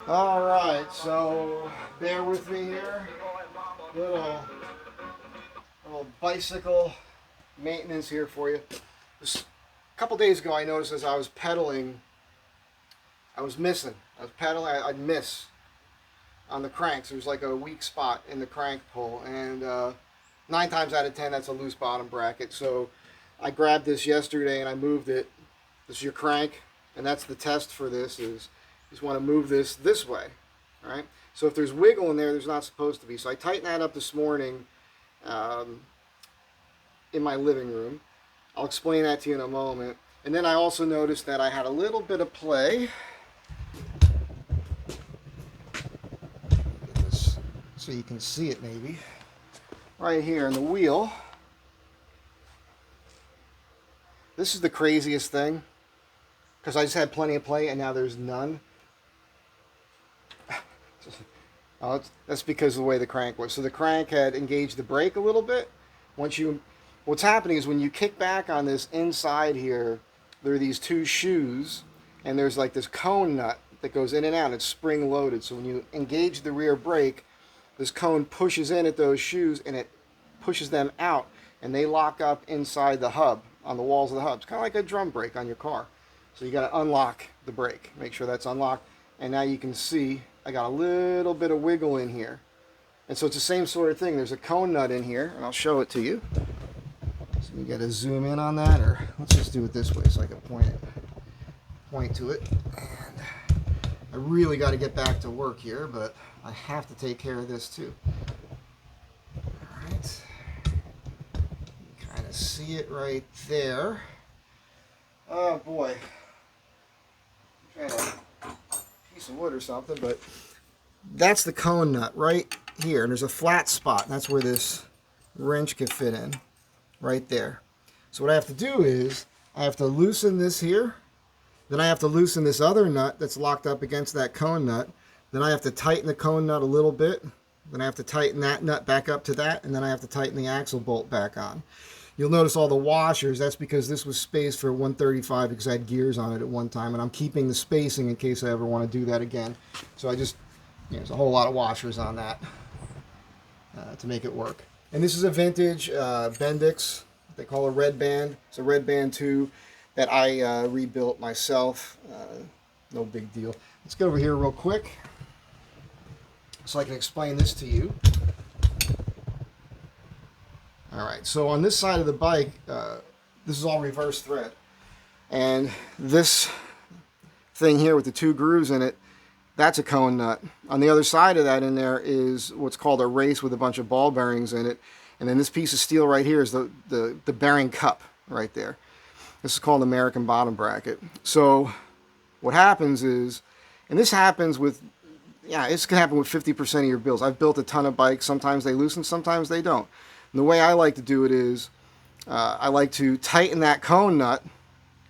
All right, so bear with me here. Little, little bicycle maintenance here for you. Just a couple days ago, I noticed as I was pedaling, I was missing. I was pedaling, I'd miss on the cranks. There's like a weak spot in the crank pull, and 9 times out of 10, that's a loose bottom bracket. So I grabbed this yesterday and I moved it. This is your crank, and that's the test for this. Is you just want to move this way. All right. So if there's wiggle in there, there's not supposed to be. So I tightened that up this morning um, in my living room. I'll explain that to you in a moment. And then I also noticed that I had a little bit of play. Get this so you can see it maybe. Right here in the wheel. This is the craziest thing because I just had plenty of play and now there's none. Oh, that's because of the way the crank was. So the crank had engaged the brake a little bit. What's happening is when you kick back on this inside here, there are these two shoes, and there's like this cone nut that goes in and out. It's spring loaded. So when you engage the rear brake, this cone pushes in at those shoes and it pushes them out, and they lock up inside the hub on the walls of the hub. It's kind of like a drum brake on your car. So you got to unlock the brake, make sure that's unlocked, and now you can see I got a little bit of wiggle in here. And so it's the same sort of thing. There's a cone nut in here, and I'll show it to you. So you got to zoom in on that, or let's just do it this way so I can point to it. And I really got to get back to work here, but I have to take care of this too. All right. You kind of see it right there. Oh boy. I'm trying to piece of wood or something, but that's the cone nut right here, and there's a flat spot, and that's where this wrench can fit in right there. So what I have to do is I have to loosen this here, then I have to loosen this other nut that's locked up against that cone nut, then I have to tighten the cone nut a little bit, then I have to tighten that nut back up to that, and then I have to tighten the axle bolt back on. You'll notice all the washers. That's because this was spaced for 135 because I had gears on it at one time, and I'm keeping the spacing in case I ever want to do that again. So there's a whole lot of washers on that to make it work. And this is a vintage Bendix. They call a Red Band. It's a Red Band 2 that I rebuilt myself. No big deal. Let's go over here real quick so I can explain this to you. All right, so on this side of the bike, this is all reverse thread. And this thing here with the two grooves in it, that's a cone nut. On the other side of that in there is what's called a race with a bunch of ball bearings in it. And then this piece of steel right here is the bearing cup right there. This is called American bottom bracket. So what happens is, and this happens with, it's going to happen with 50% of your builds. I've built a ton of bikes. Sometimes they loosen, sometimes they don't. And the way I like to do it is I like to tighten that cone nut,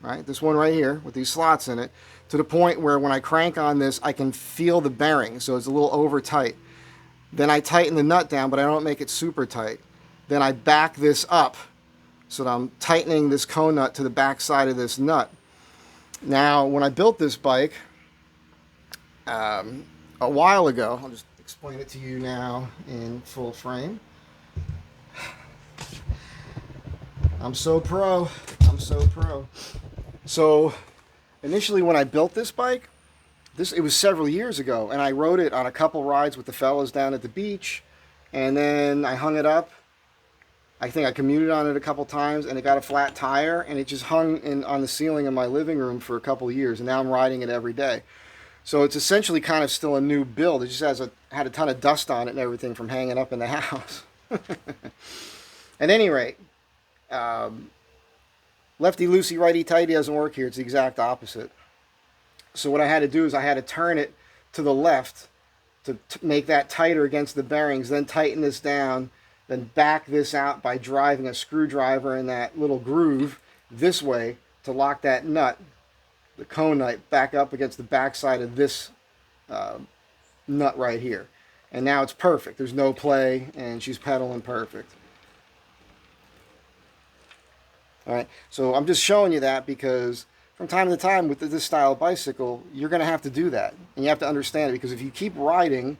right, this one right here with these slots in it, to the point where when I crank on this, I can feel the bearing, so it's a little over tight. Then I tighten the nut down, but I don't make it super tight. Then I back this up so that I'm tightening this cone nut to the back side of this nut. Now, when I built this bike a while ago, I'll just explain it to you now in full frame. I'm so pro. So initially when I built this bike, it was several years ago, and I rode it on a couple rides with the fellas down at the beach, and then I hung it up. I think I commuted on it a couple times, and it got a flat tire, and it just hung on the ceiling of my living room for a couple of years, and now I'm riding it every day. So it's essentially kind of still a new build. It just had a ton of dust on it and everything from hanging up in the house. At any rate, lefty loosey, righty tighty doesn't work here. It's the exact opposite. So what I had to do is I had to turn it to the left to make that tighter against the bearings, then tighten this down, then back this out by driving a screwdriver in that little groove this way to lock that nut, the cone nut, back up against the backside of this nut right here. And now it's perfect. There's no play, and she's pedaling perfect. All right, so I'm just showing you that because from time to time with this style of bicycle, you're going to have to do that. And you have to understand it, because if you keep riding,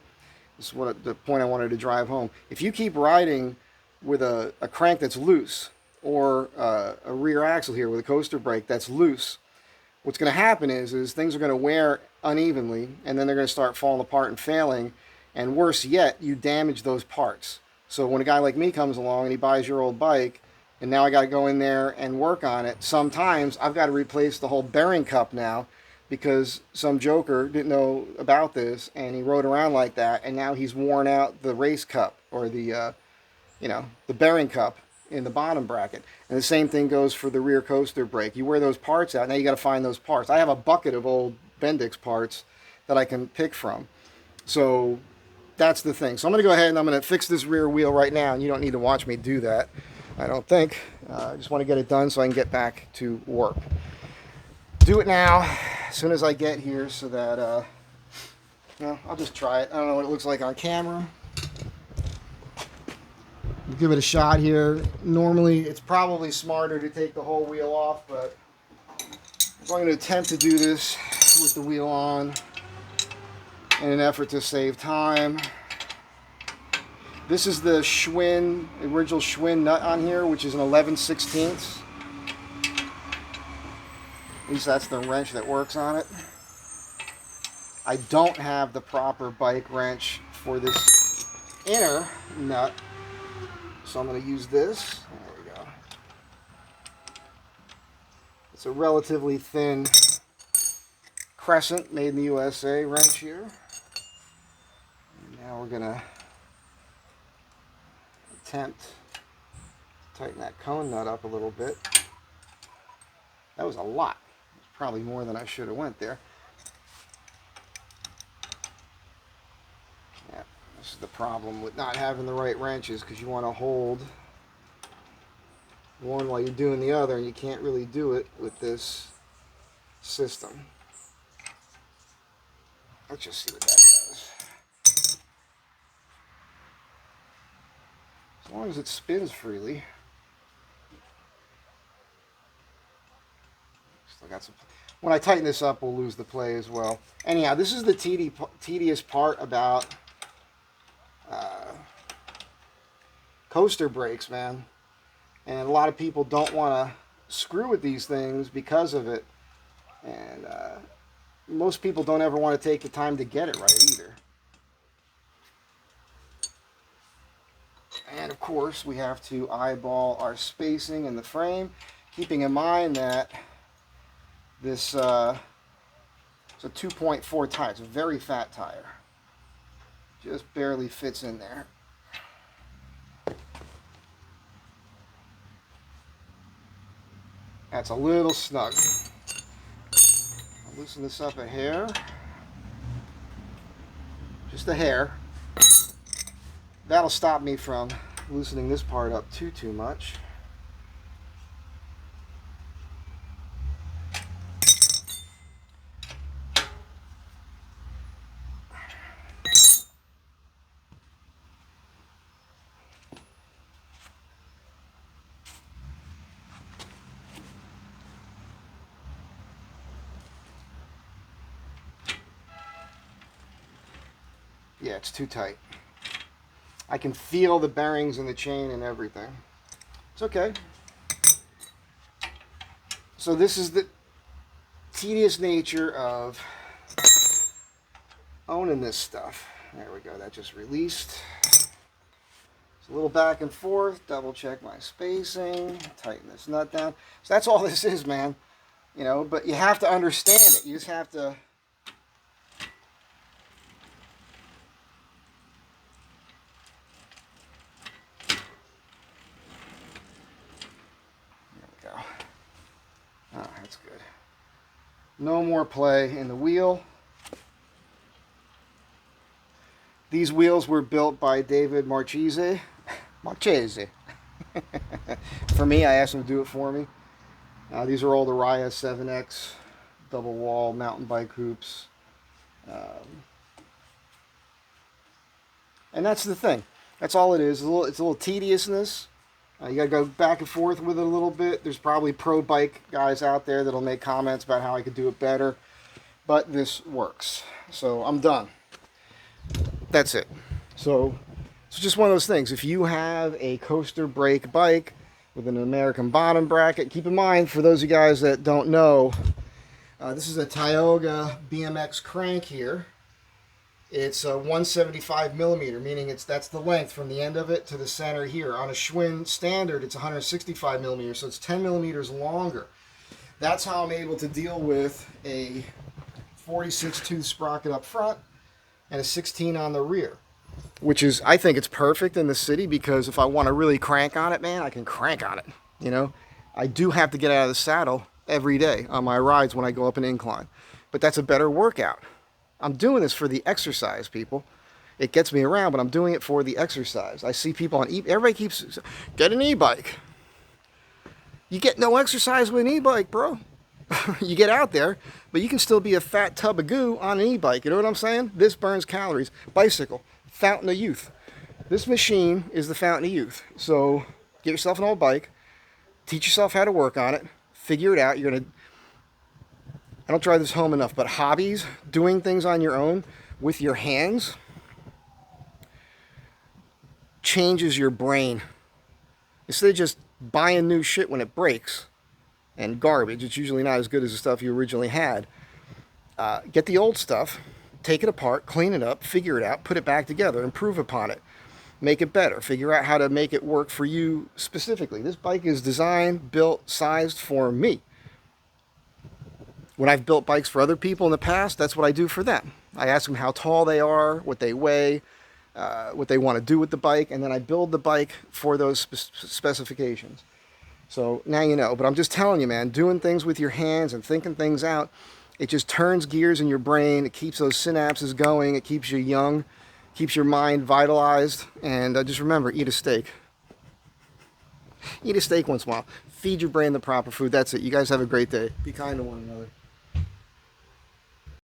this is what the point I wanted to drive home. If you keep riding with a crank that's loose, or a rear axle here with a coaster brake that's loose, what's going to happen is things are going to wear unevenly, and then they're going to start falling apart and failing. And worse yet, you damage those parts. So when a guy like me comes along and he buys your old bike, and now I got to go in there and work on it, sometimes I've got to replace the whole bearing cup now, because some joker didn't know about this and he rode around like that, and now he's worn out the race cup, or the the bearing cup in the bottom bracket. And the same thing goes for the rear coaster brake. You wear those parts out, now you got to find those parts. I have a bucket of old Bendix parts that I can pick from. So that's the thing. So I'm going to go ahead and I'm going to fix this rear wheel right now, and you don't need to watch me do that, I don't think. I just want to get it done so I can get back to work. Do it now, as soon as I get here, so that, I'll just try it. I don't know what it looks like on camera. Give it a shot here. Normally, it's probably smarter to take the whole wheel off, but I'm going to attempt to do this with the wheel on in an effort to save time. This is the Schwinn, original Schwinn nut on here, which is an 11/16. At least that's the wrench that works on it. I don't have the proper bike wrench for this inner nut, so I'm going to use this. There we go. It's a relatively thin Crescent, made in the USA wrench here. And now we're going to attempt to tighten that cone nut up a little bit. That was a lot. It was probably more than I should have went there. Yeah, this is the problem with not having the right wrenches, because you want to hold one while you're doing the other, and you can't really do it with this system. Let's just see what that does. As long as it spins freely. Still got some. When I tighten this up, we'll lose the play as well. Anyhow, this is the tedious part about coaster brakes, man. And a lot of people don't want to screw with these things because of it. And most people don't ever want to take the time to get it right either. And of course, we have to eyeball our spacing in the frame, keeping in mind that this is a 2.4 tire. It's a very fat tire. Just barely fits in there. That's a little snug. I'll loosen this up a hair. Just a hair. That'll stop me from loosening this part up too much. Yeah, it's too tight. I can feel the bearings in the chain and everything. It's okay. So this is the tedious nature of owning this stuff. There we go, that just released. It's a little back and forth, double check my spacing, tighten this nut down. So that's all this is, man. You know, but you have to understand it. You just have to. Oh, that's good. No more play in the wheel. These wheels were built by David Marchese. For me, I asked him to do it for me. These are all the Raya 7X double wall mountain bike hoops. And that's the thing. That's all it is. It's a little tediousness. You got to go back and forth with it a little bit. There's probably pro bike guys out there that'll make comments about how I could do it better. But this works. So I'm done. That's it. So it's just one of those things. If you have a coaster brake bike with an American bottom bracket, keep in mind, for those of you guys that don't know, this is a Tioga BMX crank here. It's a 175 millimeter, meaning that's the length from the end of it to the center here. On a Schwinn standard, it's 165 millimeters, so it's 10 millimeters longer. That's how I'm able to deal with a 46 tooth sprocket up front and a 16 on the rear, which is, I think it's perfect in the city, because if I want to really crank on it, man, I can crank on it. You know, I do have to get out of the saddle every day on my rides when I go up an incline, but that's a better workout. I'm doing this for the exercise, people. It gets me around, but I'm doing it for the exercise. I see people on everybody keeps, get an e-bike. You get no exercise with an e-bike, bro. You get out there, but you can still be a fat tub of goo on an e-bike. You know what I'm saying? This burns calories. Bicycle, fountain of youth. This machine is the fountain of youth. So get yourself an old bike, teach yourself how to work on it, figure it out. You're going to, I don't drive this home enough, but hobbies, doing things on your own with your hands, changes your brain. Instead of just buying new shit when it breaks and garbage, it's usually not as good as the stuff you originally had. Get the old stuff, take it apart, clean it up, figure it out, put it back together, improve upon it, make it better, figure out how to make it work for you specifically. This bike is designed, built, sized for me. When I've built bikes for other people in the past, that's what I do for them. I ask them how tall they are, what they weigh, what they want to do with the bike, and then I build the bike for those specifications. So now you know, but I'm just telling you, man, doing things with your hands and thinking things out, it just turns gears in your brain. It keeps those synapses going. It keeps you young, keeps your mind vitalized, and just remember, eat a steak. Eat a steak once in a while. Feed your brain the proper food. That's it. You guys have a great day. Be kind to one another.